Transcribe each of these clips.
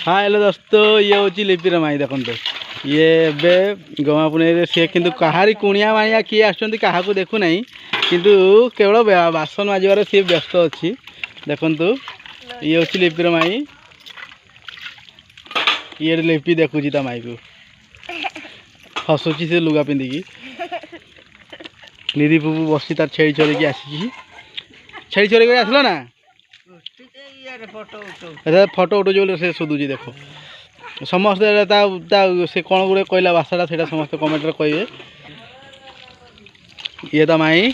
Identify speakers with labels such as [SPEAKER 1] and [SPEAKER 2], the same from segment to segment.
[SPEAKER 1] हाँ हेलो दोस्तों ये हूँ लिपिर माई देखो ये बे गमा पुणे सी कि कहारी कुणिया माणिया किए आसुँच क्या देखु ना किंतु केवल बासन माजबार सी व्यस्त अच्छी देखु ये हूँ लिपिर माई ये लिपि देखुची ता माई को हसुची से लुगा पिंधिकी निधि पुपु बसी तार छेड़ी चोरी की आसी छेड़ी चोरी कर आसलो ना फोटो उठो जो से सुधुची देख समस्ते से कौन गुड़े कहला भाषाटा से समस्त कमेंट कहे ये तो माई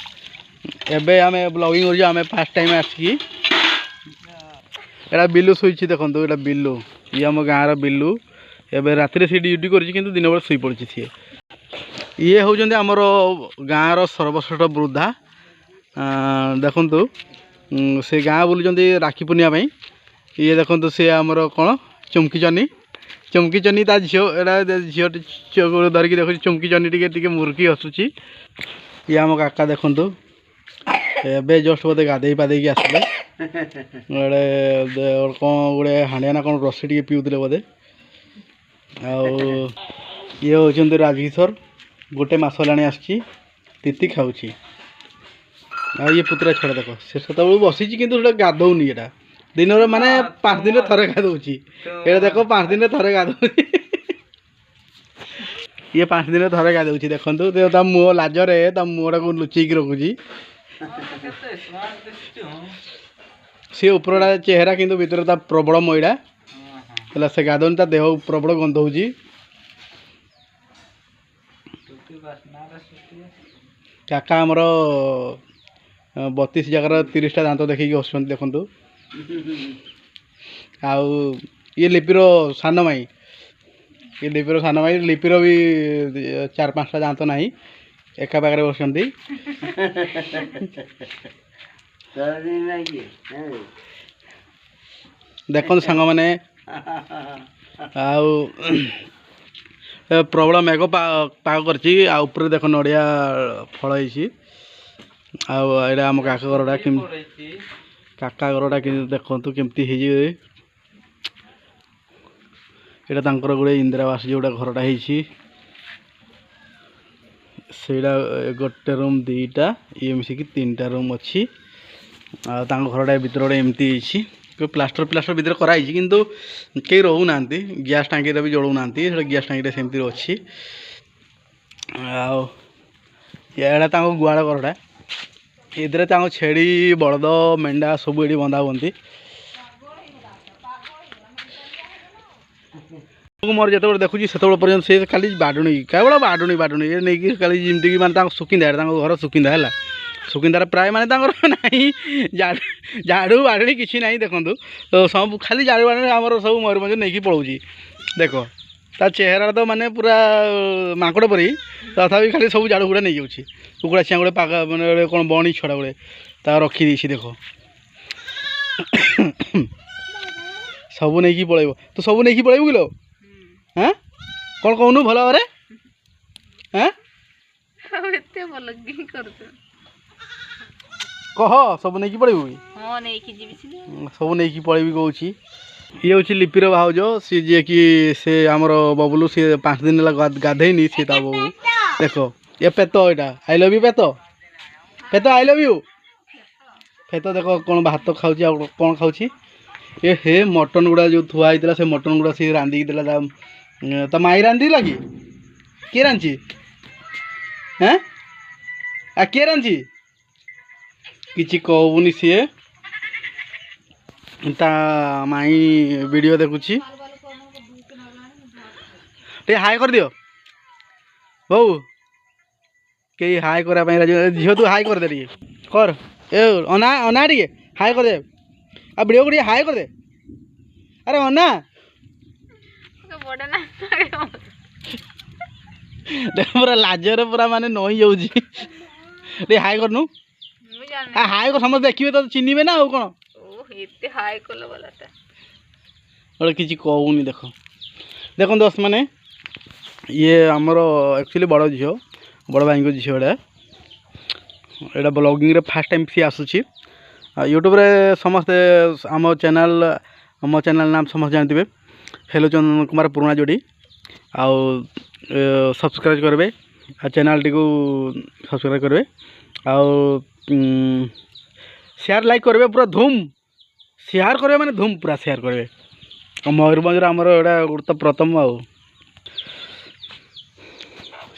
[SPEAKER 1] एबे आम ब्लॉगिंग कर फास्ट टाइम आसिकी एटा बिल्लू शुई देखो ये बिल्लू ये आम गाँव बिल्लू एबे राति से ड्यूटी कर दिन बेले शुई पड़ी सी ये हूँ आमर गाँव सर्वश्रेष्ठ वृद्धा देखु से गाँ बुलूँ राखी पूर्णिमा ये देखो सी आमर कौन चुमकी चनी ता झील एटा झील धरिकी देखो चुमकी चनी टे मुर्की हसुची ये आम काका देखु एबे जस्ट बोधे गाधे पाधे आसले कौन गोटे हाणिया ना कौन रसी टे पीऊले बोधे ये होती राजकिशोर गोटे मस होगा आसी खाऊँ ये पुतरा छड़ा देख से बसी कि गाधौनी एटा दिन माने 5 दिन थरे गाधौची ये देख 5 दिन थरे गाधौ ये 5 दिन थरे गाधौची देखो मुह लाजरे मुहटा को लुचेक रखुची सी उपरटा चेहरा किंतु भीतर प्रबल मैड़ा है से गाधौनी ता देह प्रबल गंध होची काका आमर 32 जगार 30टा दांत देखिए हसुँच देखु आउ ये लिपिर सान माई ये लिपिर सान माई लिपिर भी 4-5टा दांत ना एका पाखे बस देखो सांग मैंने आउ प्रबल मेघ पाग कर देख नड़िया फल आम काका घरटा काका घरटा कि देखु केमती यहाँ गोटे इंदिरावास जोटा घरटा सेटा गोटे रूम 2टा ये मिसिकी 3टा रूम अच्छी घरटा भर गोटे एमती प्लास्टर भर कराई किंतु कई रोना गैस टांकी भी जलाऊना गैस टांकी सेमती अच्छी आड़ा गुआड़ घरटा इधर छेड़ी बलद मेंढा सब ये बंधा हुई मोर जो देखुची से पर्यटन से खाली बाडुणी केवल बाडुणी ये नहीं खाली जमीक मानते सुकिंदा घर सुकिंदा है सुकिंदार प्राय माने ना झाड़ू बाडुणी किसी ना देखो तो सब खाली झाड़ू बाडुणी आमर सब मयूरभंज नहीं पलाऊँगी देख ता चेहरा तो माने पूरा माकड़ परी तथा खाली सब झाड़ू गुड़ा नहीं जाऊँगी कुकुड़ा छिया गोटे पाग मैंने कौन बणी छड़ा गोटे ता रखी देख सब नहीं पलैब तो सब नहीं पलैबू किलो हाँ कौन कहूनु भल भाव हाँ कह सब नहीं पलैबू सब नहीं पलैबी कहूँ ये हूँ लिपिर भाउज सी जी कि से आमर बबलू सी 5 दिन गाधेनी सी ता बबू देख ये पेत यहाँ आई लव यू पेत आई लव यू पेत देख कौन भात खाऊ कौन खाऊ ये हे मटन गुड़ा जो थुआ होता से मटन गुड़ा सी रांधिक देला तो माई रांधि लगी किए रांधि हाँ आ किए रांधि किसी कहूनी सी ता माई वीडियो देखुची टे हाय कर दियो बहु कई हाय करा झील तू हाय कर दे टे कर ए अना अना टे हाय कर दे आ वीडियो को हाय कर दे अरे अना देख पूरा लाजरे पूरा माने नई जाऊँगी हाय करनु हाय कर समस्त देखिए तो चिन्हे ना कौन गोटे किसी कहूनी देख देखो दोस्त मैंने ये आमर एक्चुअली बड़ झील बड़ भाई को झीलटा यहाँ ब्लॉगिंग फास्ट टाइम सी आसूँ यूट्यूब रे समस्ते आम चैनल नाम समस्त जानते हेलो चंदन कुमार पुराणा जोड़ी आउ सब्सक्राइब करेंगे आ चैनल टी को सब्सक्राइब करेंगे आउ शेयर लाइक करेंगे पूरा धूम शेयर करेंगे माने धूम पूरा शेयर करेंगे मयूरभंज आमर एटा तो प्रथम आउ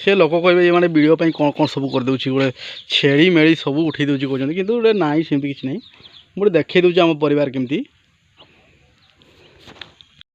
[SPEAKER 1] से लोक कहे मैंने वीडियो कौन कौन सब करदे गोटे छेड़ी मेड़ी सब उठे दूसरी कहते कि गोटे ना सेमती किसी ना गोटे देखी दूसरी आम परिवार केमती